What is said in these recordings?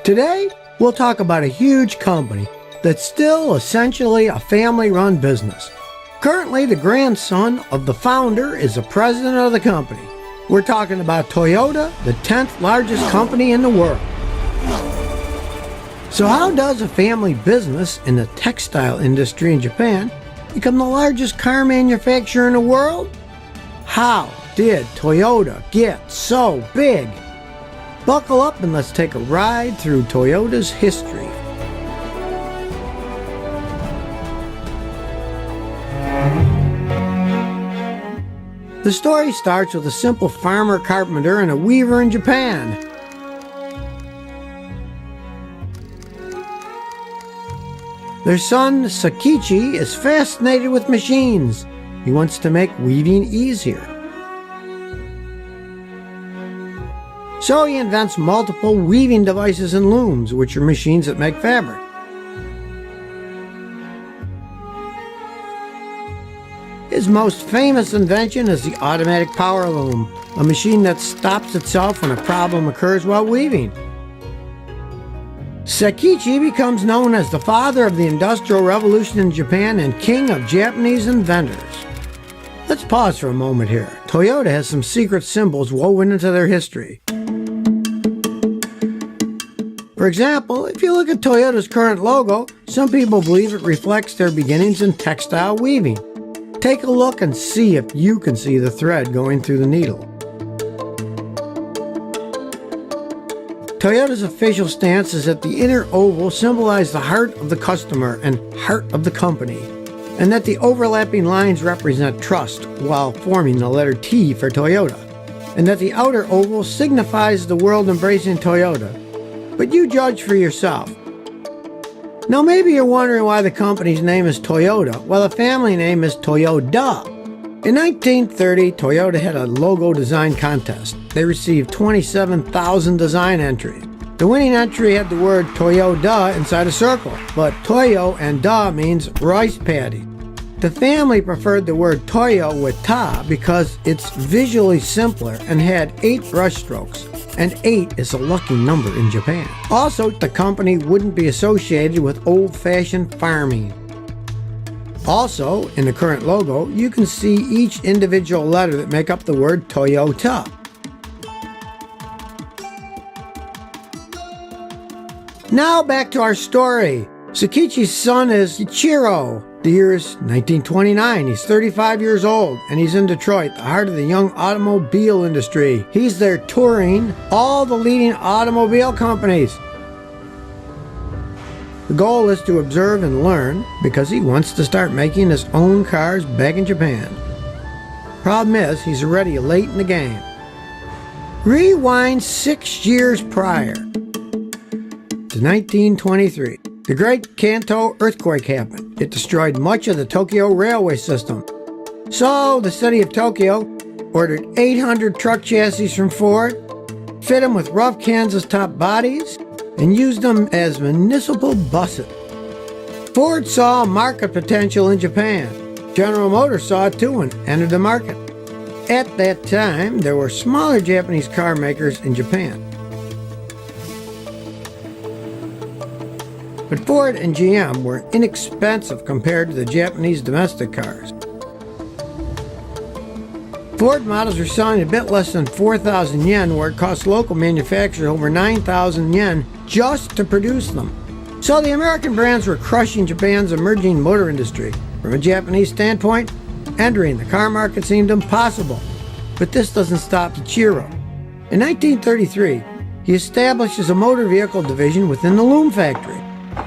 Today, we'll talk about a huge company that's still essentially a family-run business. Currently, the grandson of the founder is the president of the company. We're talking about Toyota, the 10th largest company in the world. So how does a family business in the textile industry in Japan become the largest car manufacturer in the world? How did Toyota get so big? Buckle up and let's take a ride through Toyota's history. The story starts with a simple farmer carpenter and a weaver in Japan. Their son, Sakichi, is fascinated with machines. He wants to make weaving easier. So he invents multiple weaving devices and looms, which are machines that make fabric. His most famous invention is the automatic power loom, a machine that stops itself when a problem occurs while weaving. Sakichi becomes known as the father of the Industrial Revolution in Japan and king of Japanese inventors. Let's pause for a moment here. Toyota has some secret symbols woven into their history. For example, if you look at Toyota's current logo, some people believe it reflects their beginnings in textile weaving. Take a look and see if you can see the thread going through the needle. Toyota's official stance is that the inner oval symbolizes the heart of the customer and heart of the company, and that the overlapping lines represent trust while forming the letter T for Toyota, and that the outer oval signifies the world embracing Toyota. But you judge for yourself. Now maybe you're wondering why the company's name is Toyota, while the family name is Toyoda. In 1930, Toyota had a logo design contest. They received 27,000 design entries. The winning entry had the word Toyoda inside a circle, but Toyo and Da means rice paddy. The family preferred the word Toyo with Ta because it's visually simpler and had 8 brush strokes. And 8 is a lucky number in Japan. Also, the company wouldn't be associated with old-fashioned farming. Also, in the current logo, you can see each individual letter that make up the word Toyota. Now back to our story. Sakichi's son is Ichiro. The year is 1929. He's 35 years old, and he's in Detroit, the heart of the young automobile industry. He's there touring all the leading automobile companies. The goal is to observe and learn because he wants to start making his own cars back in Japan. Problem is, he's already late in the game. Rewind 6 years prior to 1923. The Great Kanto earthquake happened. It destroyed much of the Tokyo railway system. So the city of Tokyo ordered 800 truck chassis from Ford, fit them with rough Kansas top bodies, and used them as municipal buses. Ford saw market potential in Japan. General Motors saw it too and entered the market. At that time, there were smaller Japanese car makers in Japan. But Ford and GM were inexpensive compared to the Japanese domestic cars. Ford models were selling a bit less than 4,000 yen, where it cost local manufacturers over 9,000 yen just to produce them. So the American brands were crushing Japan's emerging motor industry. From a Japanese standpoint, entering the car market seemed impossible. But this doesn't stop Ichiro. In 1933, he establishes a motor vehicle division within the loom factory.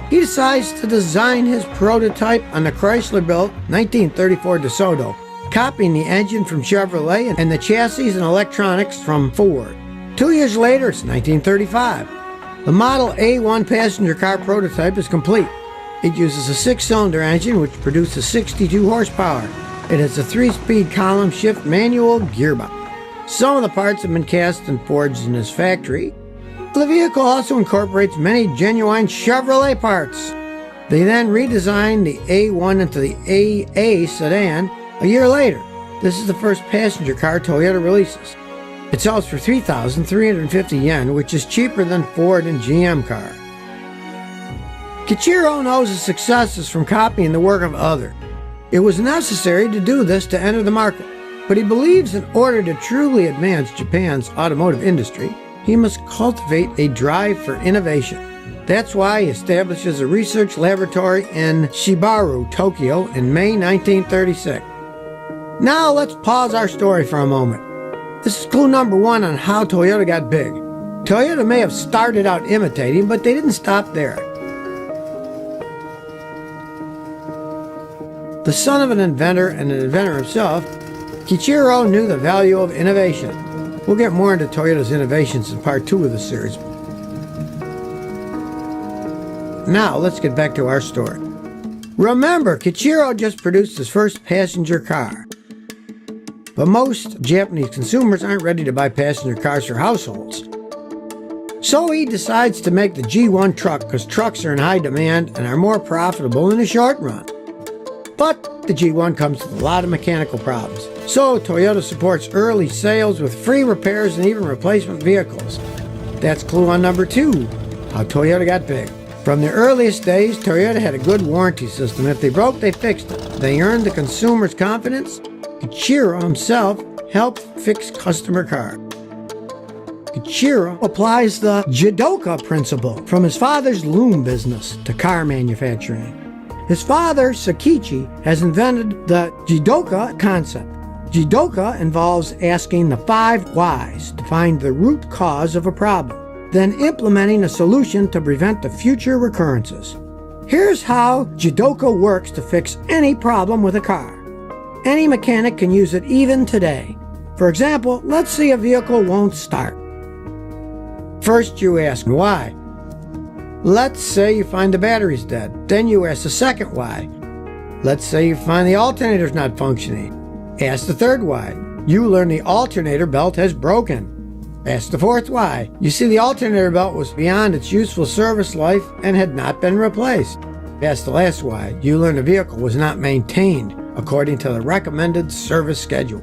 He decides to design his prototype on the Chrysler-built 1934 DeSoto, copying the engine from Chevrolet and the chassis and electronics from Ford. 2 years later, it's 1935. The Model A1 passenger car prototype is complete. It uses a 6-cylinder engine which produces 62 horsepower. It has a 3-speed column shift manual gearbox. Some of the parts have been cast and forged in his factory. The vehicle also incorporates many genuine Chevrolet parts. They then redesigned the A1 into the AA sedan a year later. This is the first passenger car Toyota releases. It sells for 3,350 yen, which is cheaper than Ford and GM car. Kichiro knows his success is from copying the work of others. It was necessary to do this to enter the market, but he believes in order to truly advance Japan's automotive industry, he must cultivate a drive for innovation. That's why he establishes a research laboratory in Shibaru, Tokyo in May 1936. Now let's pause our story for a moment. This is clue number 1 on how Toyota got big. Toyota may have started out imitating, but they didn't stop there. The son of an inventor and an inventor himself, Kichiro knew the value of innovation. We'll get more into Toyota's innovations in part 2 of the series. Now, let's get back to our story. Remember, Kichiro just produced his first passenger car. But most Japanese consumers aren't ready to buy passenger cars for households. So he decides to make the G1 truck because trucks are in high demand and are more profitable in the short run. But the G1 comes with a lot of mechanical problems. So Toyota supports early sales with free repairs and even replacement vehicles. That's clue on number 2, how Toyota got big. From the earliest days, Toyota had a good warranty system. If they broke, they fixed it. They earned the consumer's confidence. Kichiro himself helped fix customer cars. Kichiro applies the Jidoka principle from his father's loom business to car manufacturing. His father, Sakichi, has invented the Jidoka concept. Jidoka involves asking the 5 whys to find the root cause of a problem, then implementing a solution to prevent the future recurrences. Here's how Jidoka works to fix any problem with a car. Any mechanic can use it even today. For example, let's say a vehicle won't start. First you ask why. Let's say you find the battery's dead. Then you ask the second why. Let's say you find the alternator's not functioning. Ask the third why. You learn the alternator belt has broken. Ask the fourth why. You see the alternator belt was beyond its useful service life and had not been replaced. Ask the last why. You learn the vehicle was not maintained according to the recommended service schedule.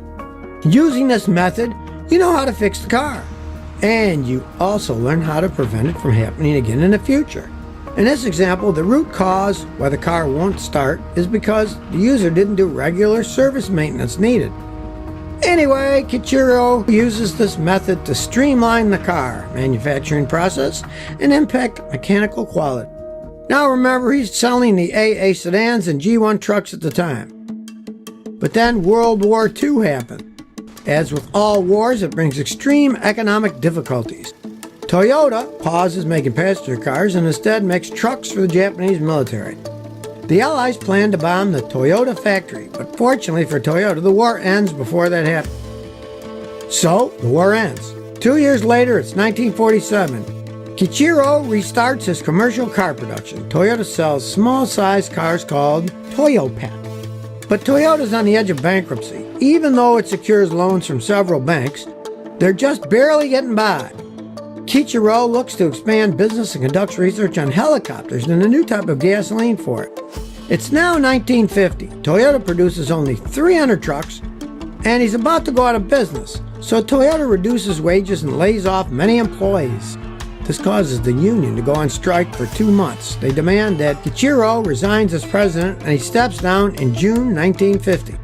Using this method, you know how to fix the car. And you also learn how to prevent it from happening again in the future. In this example, the root cause why the car won't start is because the user didn't do regular service maintenance needed. Anyway, Kichiro uses this method to streamline the car manufacturing process and impact mechanical quality. Now remember, he's selling the AA sedans and G1 trucks at the time. But then World War II happened. As with all wars, it brings extreme economic difficulties. Toyota pauses making passenger cars and instead makes trucks for the Japanese military. The Allies planned to bomb the Toyota factory, but fortunately for Toyota, the war ends before that happens. So, the war ends. 2 years later, it's 1947. Kichiro restarts his commercial car production. Toyota sells small-sized cars called Toyopet. But Toyota's on the edge of bankruptcy. Even though it secures loans from several banks, they're just barely getting by. Kichiro looks to expand business and conducts research on helicopters and a new type of gasoline for it. It's now 1950. Toyota produces only 300 trucks, and he's about to go out of business. So Toyota reduces wages and lays off many employees. This causes the union to go on strike for 2 months. They demand that Kichiro resigns as president, and he steps down in June 1950.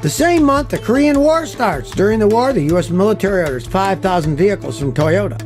The same month, the Korean War starts. During the war, the U.S. military orders 5,000 vehicles from Toyota.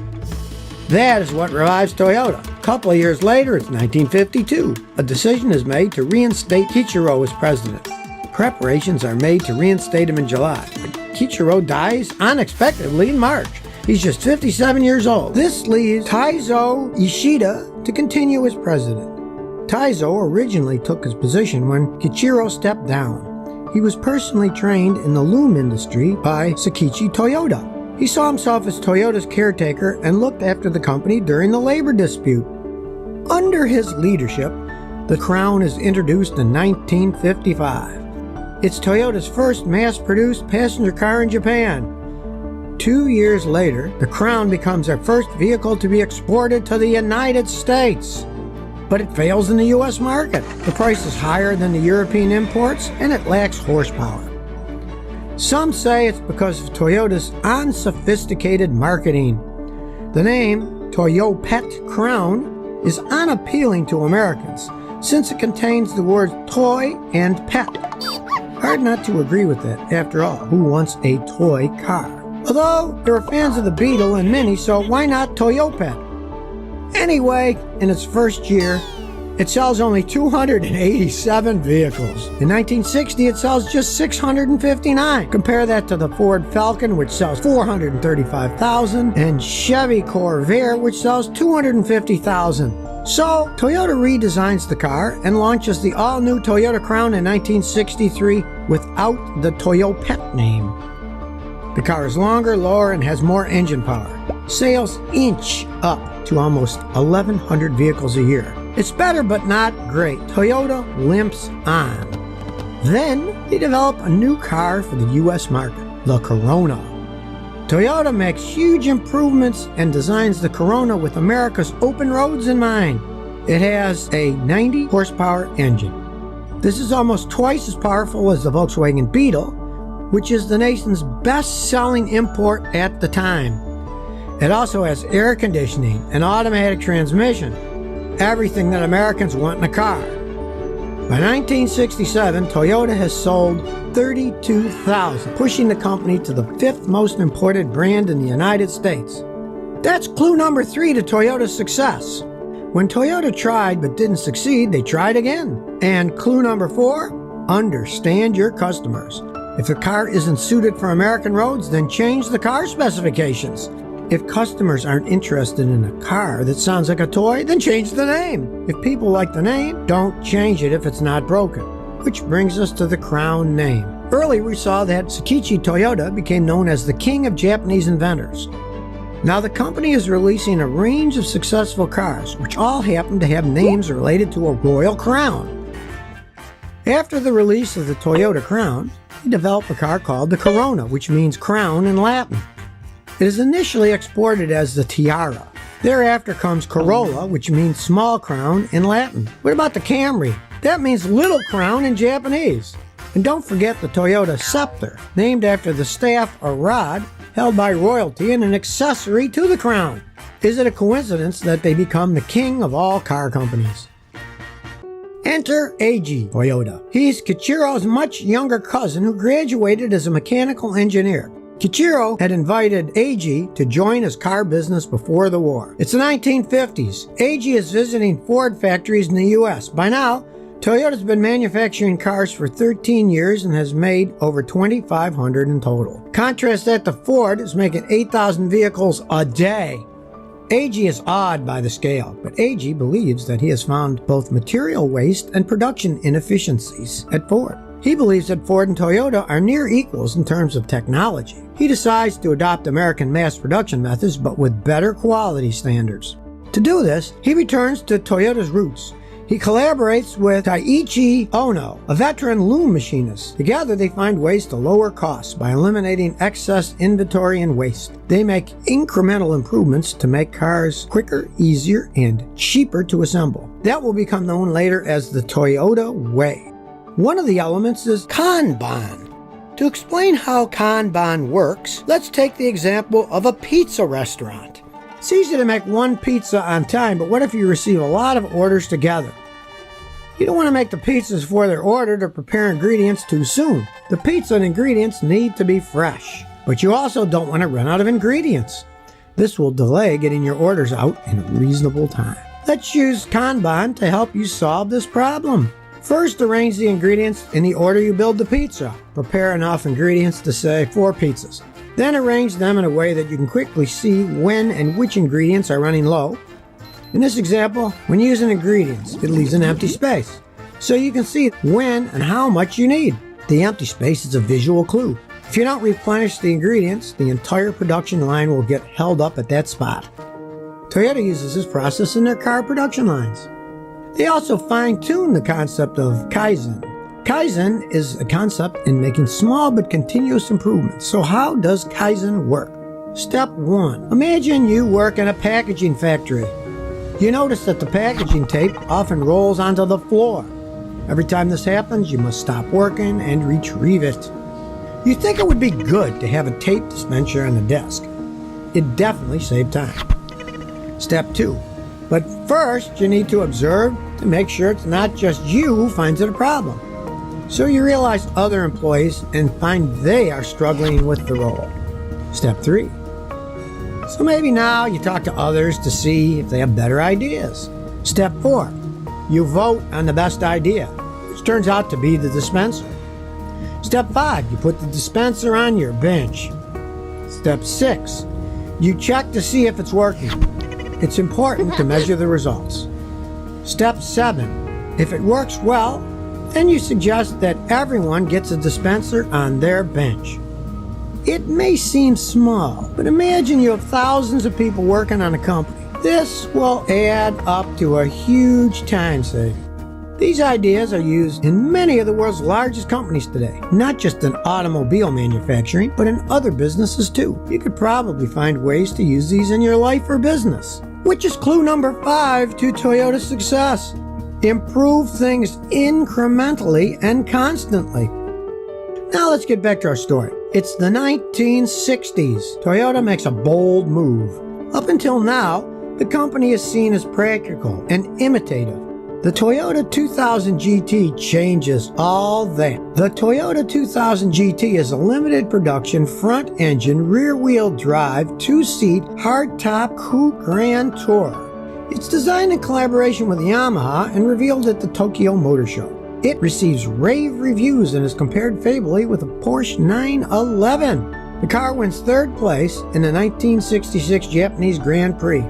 That is what revives Toyota. A couple of years later, it's 1952. A decision is made to reinstate Kichiro as president. Preparations are made to reinstate him in July. But Kichiro dies unexpectedly in March. He's just 57 years old. This leaves Taizo Ishida to continue as president. Taizo originally took his position when Kichiro stepped down. He was personally trained in the loom industry by Sakichi Toyoda. He saw himself as Toyota's caretaker and looked after the company during the labor dispute. Under his leadership, the Crown is introduced in 1955. It's Toyota's first mass-produced passenger car in Japan. 2 years later, the Crown becomes their first vehicle to be exported to the United States. But it fails in the U.S. market. The price is higher than the European imports, and it lacks horsepower. Some say it's because of Toyota's unsophisticated marketing. The name Toyopet Crown is unappealing to Americans since it contains the words toy and pet. Hard not to agree with that. After all, who wants a toy car? Although there are fans of the Beetle and Mini, so why not Toyopet? Anyway, in its first year, it sells only 287 vehicles. In 1960, it sells just 659. Compare that to the Ford Falcon, which sells 435,000, and Chevy Corvair, which sells 250,000. So, Toyota redesigns the car and launches the all-new Toyota Crown in 1963 without the Toyopet name. The car is longer, lower, and has more engine power. Sales inch up to almost 1,100 vehicles a year. It's better, but not great. Toyota limps on. Then they develop a new car for the U.S. market, the Corona. Toyota makes huge improvements and designs the Corona with America's open roads in mind. It has a 90 horsepower engine. This is almost twice as powerful as the Volkswagen Beetle, which is the nation's best-selling import at the time. It also has air conditioning, an automatic transmission, everything that Americans want in a car. By 1967, Toyota has sold 32,000, pushing the company to the 5th most imported brand in the United States. That's clue number 3 to Toyota's success. When Toyota tried but didn't succeed, they tried again. And clue number 4, understand your customers. If the car isn't suited for American roads, then change the car specifications. If customers aren't interested in a car that sounds like a toy, then change the name. If people like the name, don't change it if it's not broken. Which brings us to the Crown name. Earlier we saw that Sakichi Toyoda became known as the king of Japanese inventors. Now the company is releasing a range of successful cars, which all happen to have names related to a royal crown. After the release of the Toyota Crown, they developed a car called the Corona, which means crown in Latin. It is initially exported as the Tiara. Thereafter comes Corolla, which means small crown in Latin. What about the Camry? That means little crown in Japanese. And don't forget the Toyota Scepter, named after the staff or rod held by royalty and an accessory to the crown. Is it a coincidence that they become the king of all car companies? Enter Eiji Toyoda. He's Kichiro's much younger cousin who graduated as a mechanical engineer. Kichiro had invited Eiji to join his car business before the war. It's the 1950s. Eiji is visiting Ford factories in the U.S. By now, Toyota's been manufacturing cars for 13 years and has made over 2,500 in total. Contrast that to Ford is making 8,000 vehicles a day. Eiji is awed by the scale, but Eiji believes that he has found both material waste and production inefficiencies at Ford. He believes that Ford and Toyota are near equals in terms of technology. He decides to adopt American mass production methods, but with better quality standards. To do this, he returns to Toyota's roots. He collaborates with Taiichi Ono, a veteran loom machinist. Together, they find ways to lower costs by eliminating excess inventory and waste. They make incremental improvements to make cars quicker, easier, and cheaper to assemble. That will become known later as the Toyota Way. One of the elements is Kanban. To explain how Kanban works, let's take the example of a pizza restaurant. It's easy to make one pizza on time, but what if you receive a lot of orders together? You don't want to make the pizzas before they're ordered or prepare ingredients too soon. The pizza and ingredients need to be fresh, but you also don't want to run out of ingredients. This will delay getting your orders out in a reasonable time. Let's use Kanban to help you solve this problem. First, arrange the ingredients in the order you build the pizza. Prepare enough ingredients to say 4 pizzas. Then arrange them in a way that you can quickly see when and which ingredients are running low. In this example, when using ingredients, it leaves an empty space, so you can see when and how much you need. The empty space is a visual clue. If you don't replenish the ingredients, the entire production line will get held up at that spot. Toyota uses this process in their car production lines. They also fine-tune the concept of Kaizen. Kaizen is a concept in making small but continuous improvements. So how does Kaizen work? Step 1. Imagine you work in a packaging factory. You notice that the packaging tape often rolls onto the floor. Every time this happens, you must stop working and retrieve it. You think it would be good to have a tape dispenser on the desk. It definitely saved time. Step 2. But first, you need to observe to make sure it's not just you who finds it a problem. So you realize other employees and find they are struggling with the role. Step 3. So maybe now you talk to others to see if they have better ideas. Step 4. You vote on the best idea, which turns out to be the dispenser. Step 5. You put the dispenser on your bench. Step 6. You check to see if it's working. It's important to measure the results. Step 7. If it works well, then you suggest that everyone gets a dispenser on their bench. It may seem small, but imagine you have thousands of people working on a company. This will add up to a huge time saving. These ideas are used in many of the world's largest companies today, not just in automobile manufacturing, but in other businesses too. You could probably find ways to use these in your life or business, which is clue number 5 to Toyota's success. Improve things incrementally and constantly. Now let's get back to our story. It's the 1960s. Toyota makes a bold move. Up until now, the company is seen as practical and imitative. The Toyota 2000 GT changes all that. The Toyota 2000 GT is a limited production front-engine, rear-wheel drive, 2-seat, hardtop coupe Grand Tourer. It's designed in collaboration with Yamaha and revealed at the Tokyo Motor Show. It receives rave reviews and is compared favorably with a Porsche 911. The car wins 3rd place in the 1966 Japanese Grand Prix.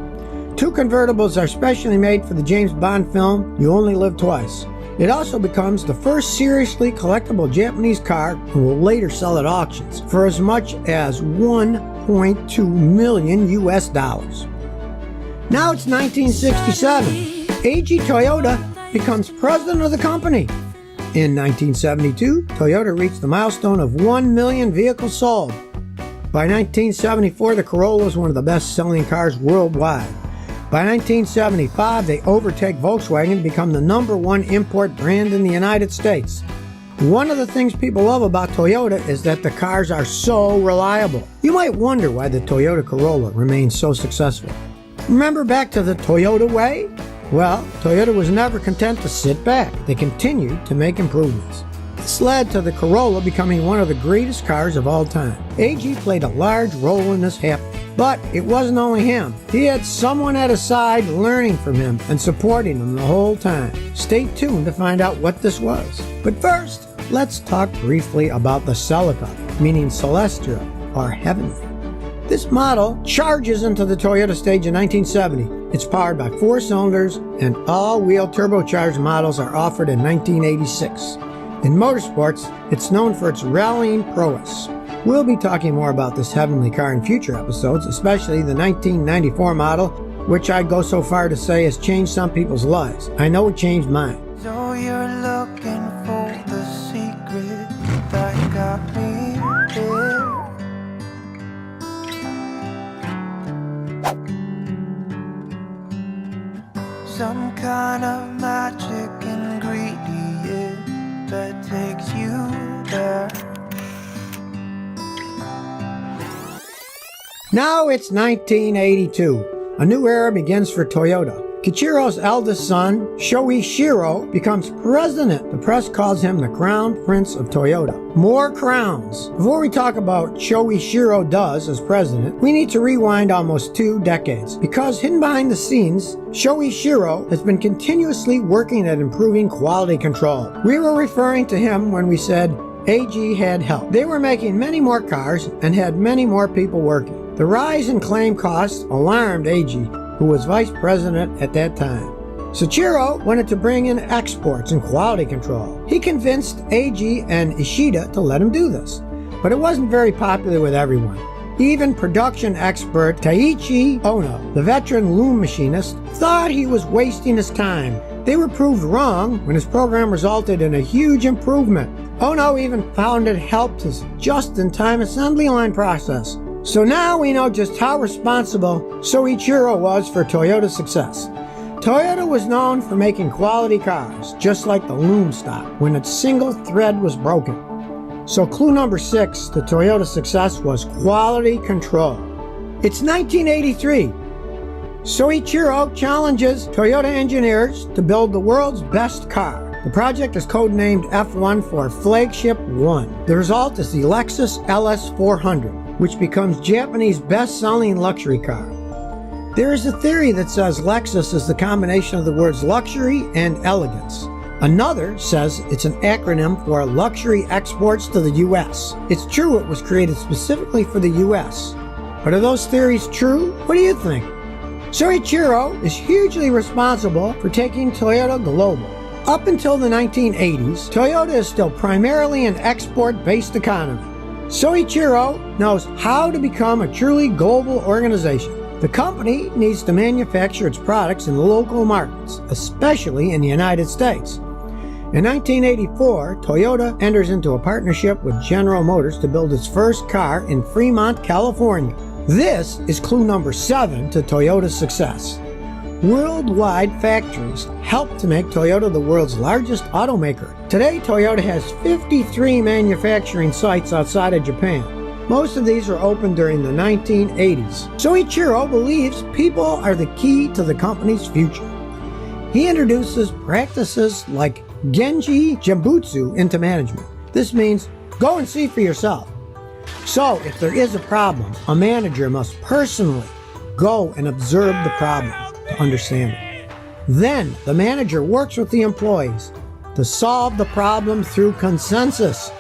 2 convertibles are specially made for the James Bond film You Only Live Twice. It also becomes the first seriously collectible Japanese car and will later sell at auctions for as much as $1.2 million US. Now it's 1967. Eiji Toyoda becomes president of the company. In 1972, Toyota reached the milestone of 1 million vehicles sold. By 1974, the Corolla was one of the best-selling cars worldwide. By 1975, they overtake Volkswagen and become the #1 import brand in the United States. One of the things people love about Toyota is that the cars are so reliable. You might wonder why the Toyota Corolla remains so successful. Remember back to the Toyota way? Well, Toyota was never content to sit back. They continued to make improvements. This led to the Corolla becoming one of the greatest cars of all time. Eiji played a large role in this happening. But it wasn't only him. He had someone at his side learning from him and supporting him the whole time. Stay tuned to find out what this was. But first, let's talk briefly about the Celica, meaning celestial or heavenly. This model charges into the Toyota stage in 1970. It's powered by 4 cylinders, and all-wheel turbocharged models are offered in 1986. In motorsports, it's known for its rallying prowess. We'll be talking more about this heavenly car in future episodes, especially the 1994 model, which I'd go so far to say has changed some people's lives. I know it changed mine. So you're looking for the secret that got me here. Some kind of magic ingredient that takes you there. Now it's 1982. A new era begins for Toyota. Kichiro's eldest son, Shoichiro, becomes president. The press calls him the Crown Prince of Toyota. More crowns. Before we talk about what Shoichiro does as president, we need to rewind almost 2 decades. Because hidden behind the scenes, Shoichiro has been continuously working at improving quality control. We were referring to him when we said AG had help. They were making many more cars and had many more people working. The rise in claim costs alarmed Eiji, who was vice president at that time. Soichiro wanted to bring in exports and quality control. He convinced Eiji and Ishida to let him do this, but it wasn't very popular with everyone. Even production expert Taiichi Ono, the veteran loom machinist, thought he was wasting his time. They were proved wrong when his program resulted in a huge improvement. Ono even found it helped his just-in-time assembly line process. So now we know just how responsible Soichiro was for Toyota's success. Toyota was known for making quality cars, just like the loom stopped when its single thread was broken. So clue number 6 to Toyota's success was quality control. It's 1983. Soichiro challenges Toyota engineers to build the world's best car. The project is codenamed F1 for Flagship 1. The result is the Lexus LS400, which becomes Japanese best-selling luxury car. There is a theory that says Lexus is the combination of the words luxury and elegance. Another says it's an acronym for Luxury Exports to the U.S. It's true it was created specifically for the U.S. But are those theories true? What do you think? Soichiro is hugely responsible for taking Toyota global. Up until the 1980s, Toyota is still primarily an export-based economy. Soichiro knows how to become a truly global organization. The company needs to manufacture its products in local markets, especially in the United States. In 1984, Toyota enters into a partnership with General Motors to build its first car in Fremont, California. This is clue number 7 to Toyota's success. Worldwide factories help to make Toyota the world's largest automaker. Today, Toyota has 53 manufacturing sites outside of Japan. Most of these were opened during the 1980s. Soichiro believes people are the key to the company's future. He introduces practices like Genji Jambutsu into management. This means go and see for yourself. So, if there is a problem, a manager must personally go and observe the problem to understand it. Then, the manager works with the employees to solve the problem through consensus.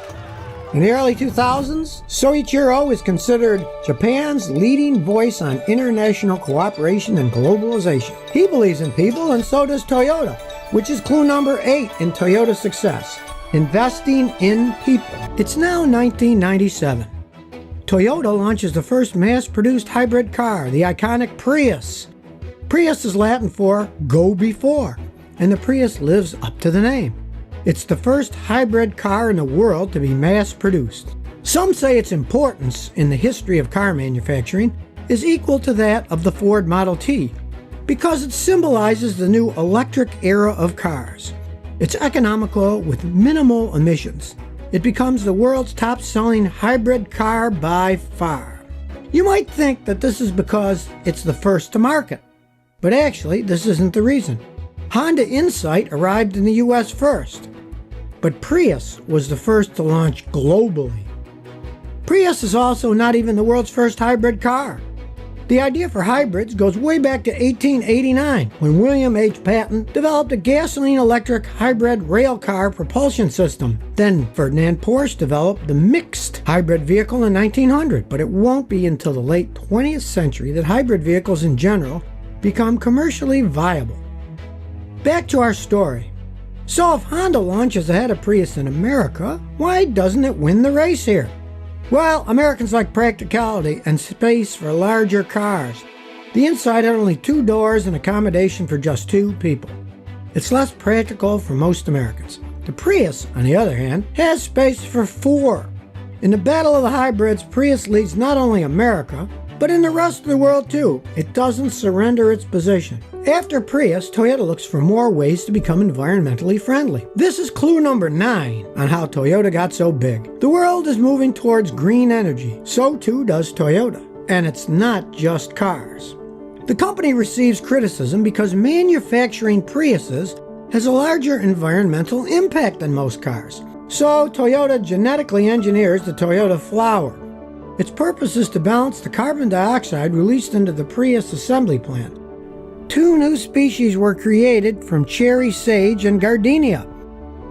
In the early 2000s, Soichiro is considered Japan's leading voice on international cooperation and globalization. He believes in people, and so does Toyota, which is clue number 8 in Toyota's success, investing in people. It's now 1997. Toyota launches the first mass-produced hybrid car, the iconic Prius. Prius is Latin for go before, and the Prius lives up to the name. It's the first hybrid car in the world to be mass-produced. Some say its importance in the history of car manufacturing is equal to that of the Ford Model T, because it symbolizes the new electric era of cars. It's economical with minimal emissions. It becomes the world's top-selling hybrid car by far. You might think that this is because it's the first to market, but actually this isn't the reason. Honda Insight arrived in the US first, but Prius was the first to launch globally. Prius is also not even the world's first hybrid car. The idea for hybrids goes way back to 1889, when William H. Patton developed a gasoline-electric hybrid rail car propulsion system. Then Ferdinand Porsche developed the mixed hybrid vehicle in 1900, but it won't be until the late 20th century that hybrid vehicles in general become commercially viable. Back to our story. So if Honda launches ahead of Prius in America, why doesn't it win the race here? Well, Americans like practicality and space for larger cars. The Insight had only 2 doors and accommodation for just 2 people. It's less practical for most Americans. The Prius, on the other hand, has space for 4. In the battle of the hybrids, Prius leads not only America, but in the rest of the world too. It doesn't surrender its position. After Prius, Toyota looks for more ways to become environmentally friendly. This is clue number 9 on how Toyota got so big. The world is moving towards green energy. So too does Toyota. And it's not just cars. The company receives criticism because manufacturing Priuses has a larger environmental impact than most cars. So Toyota genetically engineers the Toyota flower. Its purpose is to balance the carbon dioxide released into the Prius assembly plant. 2 new species were created from cherry sage and gardenia.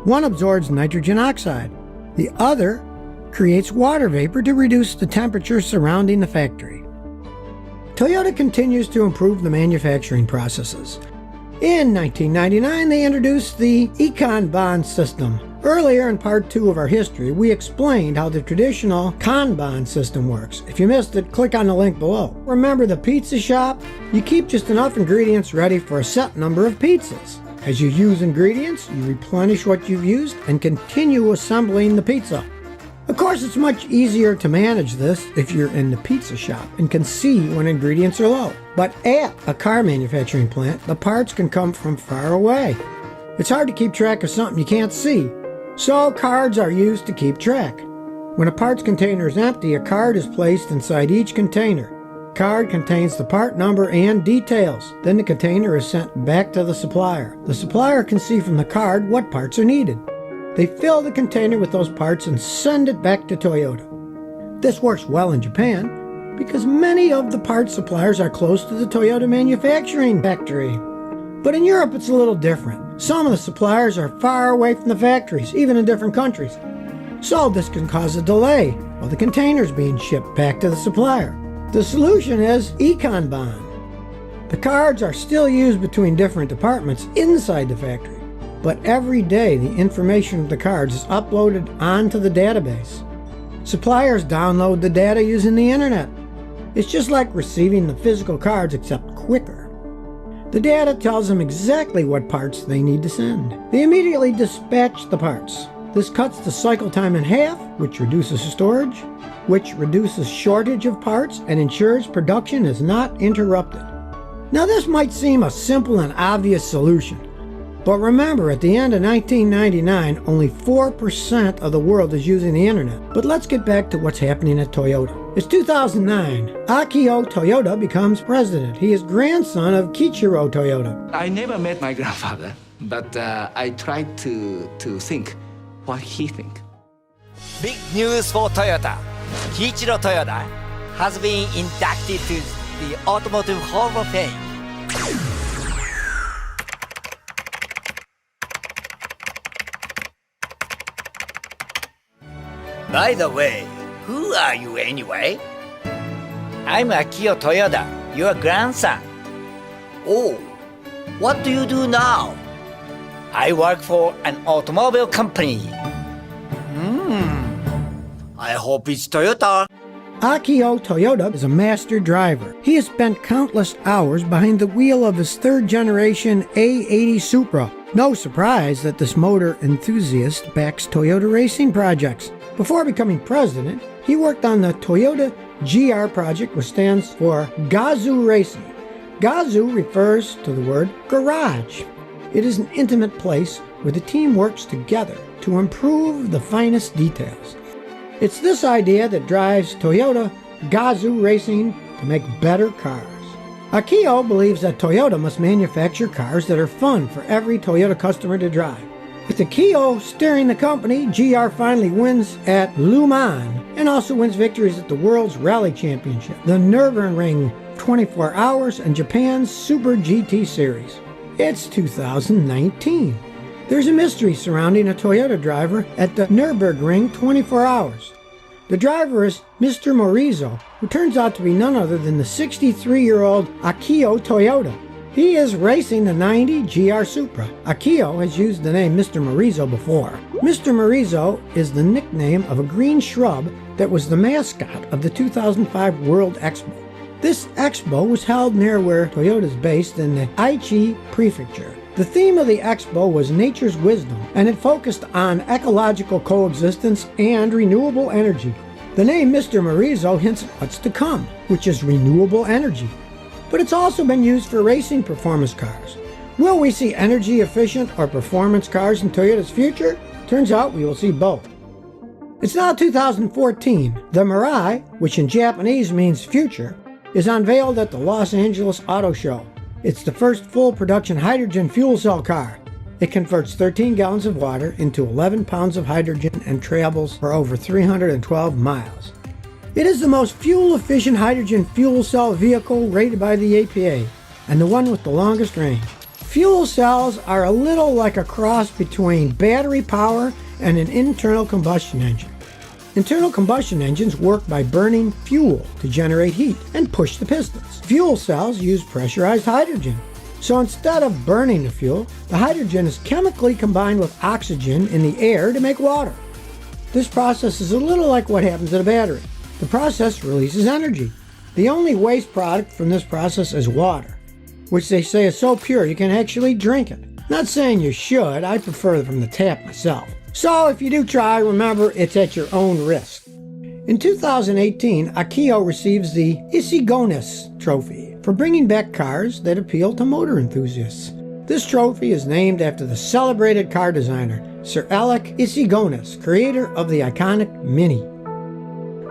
One absorbs nitrogen oxide. The other creates water vapor to reduce the temperature surrounding the factory. Toyota continues to improve the manufacturing processes. In 1999, they introduced the Kanban system. Earlier in part 2 of our history, we explained how the traditional Kanban system works. If you missed it, click on the link below. Remember the pizza shop? You keep just enough ingredients ready for a set number of pizzas. As you use ingredients, you replenish what you've used and continue assembling the pizza. Of course, it's much easier to manage this if you're in the pizza shop and can see when ingredients are low. But at a car manufacturing plant, the parts can come from far away. It's hard to keep track of something you can't see. So cards are used to keep track. When a parts container is empty, a card is placed inside each container. The card contains the part number and details. Then the container is sent back to the supplier. The supplier can see from the card what parts are needed. They fill the container with those parts and send it back to Toyota. This works well in Japan because many of the parts suppliers are close to the Toyota manufacturing factory. But in Europe it's a little different. Some of the suppliers are far away from the factories, even in different countries. So this can cause a delay while the container is being shipped back to the supplier. The solution is Econbon. The cards are still used between different departments inside the factory, but every day the information of the cards is uploaded onto the database. Suppliers download the data using the internet. It's just like receiving the physical cards, except quicker. The data tells them exactly what parts they need to send. They immediately dispatch the parts. This cuts the cycle time in half, which reduces storage, which reduces shortage of parts and ensures production is not interrupted. Now this might seem a simple and obvious solution, but remember, at the end of 1999, only 4% of the world is using the internet. But let's get back to what's happening at Toyota. It's 2009. Akio Toyoda becomes president. He is grandson of Kiichiro Toyoda. I never met my grandfather, but I tried to think what he think. Big news for Toyota. Kiichiro Toyoda has been inducted to the Automotive Hall of Fame. By the way, who are you anyway? I'm Akio Toyoda, your grandson. Oh, what do you do now? I work for an automobile company. I hope it's Toyota. Akio Toyoda is a master driver. He has spent countless hours behind the wheel of his third-generation A80 Supra. No surprise that this motor enthusiast backs Toyota racing projects. Before becoming president, he worked on the Toyota GR project, which stands for Gazoo Racing. Gazoo refers to the word garage. It is an intimate place where the team works together to improve the finest details. It's this idea that drives Toyota Gazoo Racing to make better cars. Akio believes that Toyota must manufacture cars that are fun for every Toyota customer to drive. With Akio steering the company, GR finally wins at Le Mans and also wins victories at the World's Rally Championship, the Nürburgring 24 Hours, and Japan's Super GT Series. It's 2019. There's a mystery surrounding a Toyota driver at the Nürburgring 24 Hours. The driver is Mr. Morizo, who turns out to be none other than the 63-year-old Akio Toyoda. He is racing the 90 GR Supra. Akio has used the name Mr. Morizo before. Mr. Morizo is the nickname of a green shrub that was the mascot of the 2005 World Expo. This expo was held near where Toyota is based in the Aichi Prefecture. The theme of the expo was nature's wisdom, and it focused on ecological coexistence and renewable energy. The name Mr. Morizo hints at what's to come, which is renewable energy. But it's also been used for racing performance cars. Will we see energy-efficient or performance cars in Toyota's future? Turns out we will see both. It's now 2014. The Mirai, which in Japanese means future, is unveiled at the Los Angeles Auto Show. It's the first full production hydrogen fuel cell car. It converts 13 gallons of water into 11 pounds of hydrogen and travels for over 312 miles. It is the most fuel-efficient hydrogen fuel cell vehicle rated by the EPA, and the one with the longest range. Fuel cells are a little like a cross between battery power and an internal combustion engine. Internal combustion engines work by burning fuel to generate heat and push the pistons. Fuel cells use pressurized hydrogen. So instead of burning the fuel, the hydrogen is chemically combined with oxygen in the air to make water. This process is a little like what happens in a battery. The process releases energy. The only waste product from this process is water, which they say is so pure you can actually drink it. Not saying you should, I prefer it from the tap myself. So if you do try, remember it's at your own risk. In 2018, Akio receives the Ichigones Trophy for bringing back cars that appeal to motor enthusiasts. This trophy is named after the celebrated car designer, Sir Alec Ichigones, creator of the iconic Mini.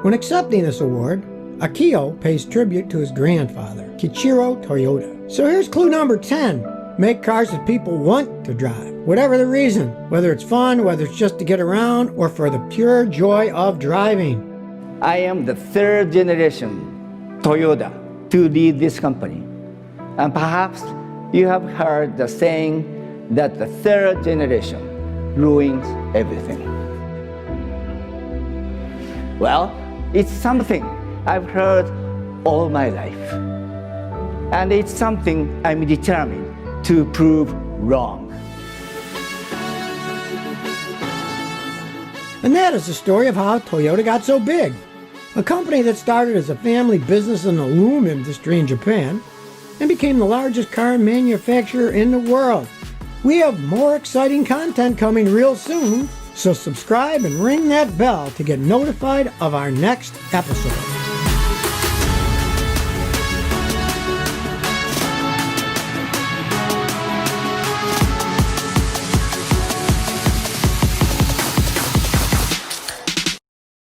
When accepting this award, Akio pays tribute to his grandfather, Kichiro Toyota. So here's clue number 10. Make cars that people want to drive, whatever the reason, whether it's fun, whether it's just to get around, or for the pure joy of driving. I am the third generation Toyota to lead this company. And perhaps you have heard the saying that the third generation ruins everything. Well, it's something I've heard all my life. And it's something I'm determined to prove wrong. And that is the story of how Toyota got so big. A company that started as a family business in the loom industry in Japan and became the largest car manufacturer in the world. We have more exciting content coming real soon, so subscribe and ring that bell to get notified of our next episode.